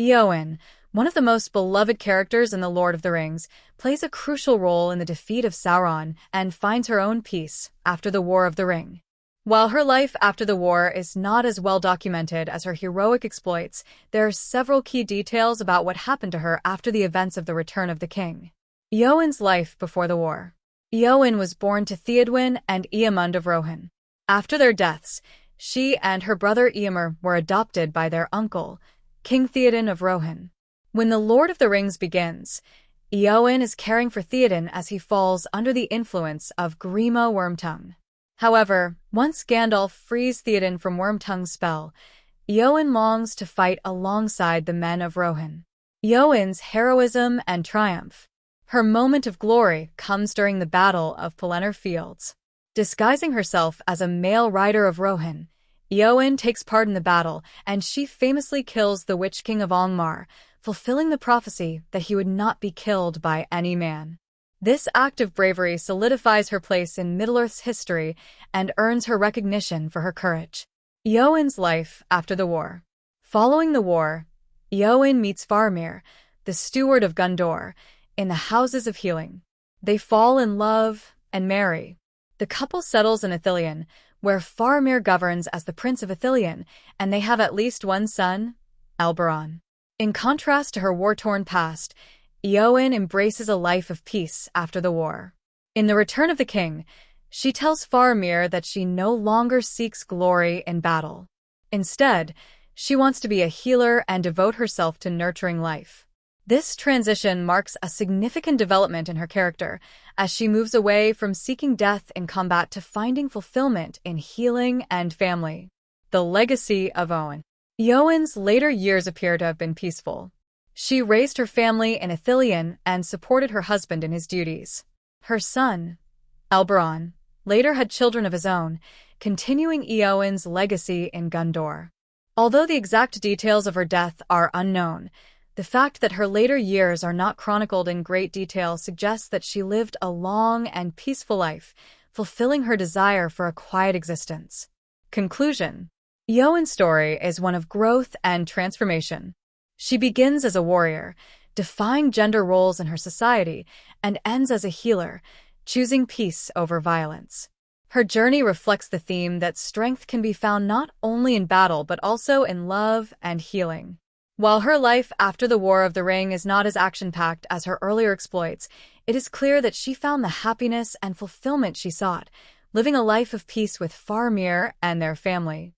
Éowyn, one of the most beloved characters in The Lord of the Rings, plays a crucial role in the defeat of Sauron and finds her own peace after the War of the Ring. While her life after the war is not as well documented as her heroic exploits, there are several key details about what happened to her after the events of the Return of the King. Éowyn's life before the war. Éowyn was born to Theodwyn and Eamund of Rohan. After their deaths, she and her brother Eomer were adopted by their uncle, King Theoden of Rohan. When The Lord of the Rings begins, Éowyn is caring for Theoden as he falls under the influence of Grima Wormtongue. However, once Gandalf frees Theoden from Wormtongue's spell, Éowyn longs to fight alongside the men of Rohan. Éowyn's heroism and triumph. Her moment of glory comes during the Battle of Pelennor Fields. Disguising herself as a male rider of Rohan, Éowyn takes part in the battle, and she famously kills the Witch King of Angmar, fulfilling the prophecy that he would not be killed by any man. This act of bravery solidifies her place in Middle-earth's history and earns her recognition for her courage. Éowyn's life after the war. Following the war, Éowyn meets Faramir, the steward of Gondor, in the Houses of Healing. They fall in love and marry. The couple settles in Ithilien, where Faramir governs as the Prince of Ithilien, and they have at least one son, Elberron. In contrast to her war-torn past, Éowyn embraces a life of peace after the war. In The Return of the King, she tells Faramir that she no longer seeks glory in battle. Instead, she wants to be a healer and devote herself to nurturing life. This transition marks a significant development in her character, as she moves away from seeking death in combat to finding fulfillment in healing and family. The legacy of Éowyn. Éowyn's later years appear to have been peaceful. She raised her family in Ithilien and supported her husband in his duties. Her son, Elberron, later had children of his own, continuing Éowyn's legacy in Gondor. Although the exact details of her death are unknown, the fact that her later years are not chronicled in great detail suggests that she lived a long and peaceful life, fulfilling her desire for a quiet existence. Conclusion. Éowyn's story is one of growth and transformation. She begins as a warrior, defying gender roles in her society, and ends as a healer, choosing peace over violence. Her journey reflects the theme that strength can be found not only in battle but also in love and healing. While her life after the War of the Ring is not as action-packed as her earlier exploits, it is clear that she found the happiness and fulfillment she sought, living a life of peace with Faramir and their family.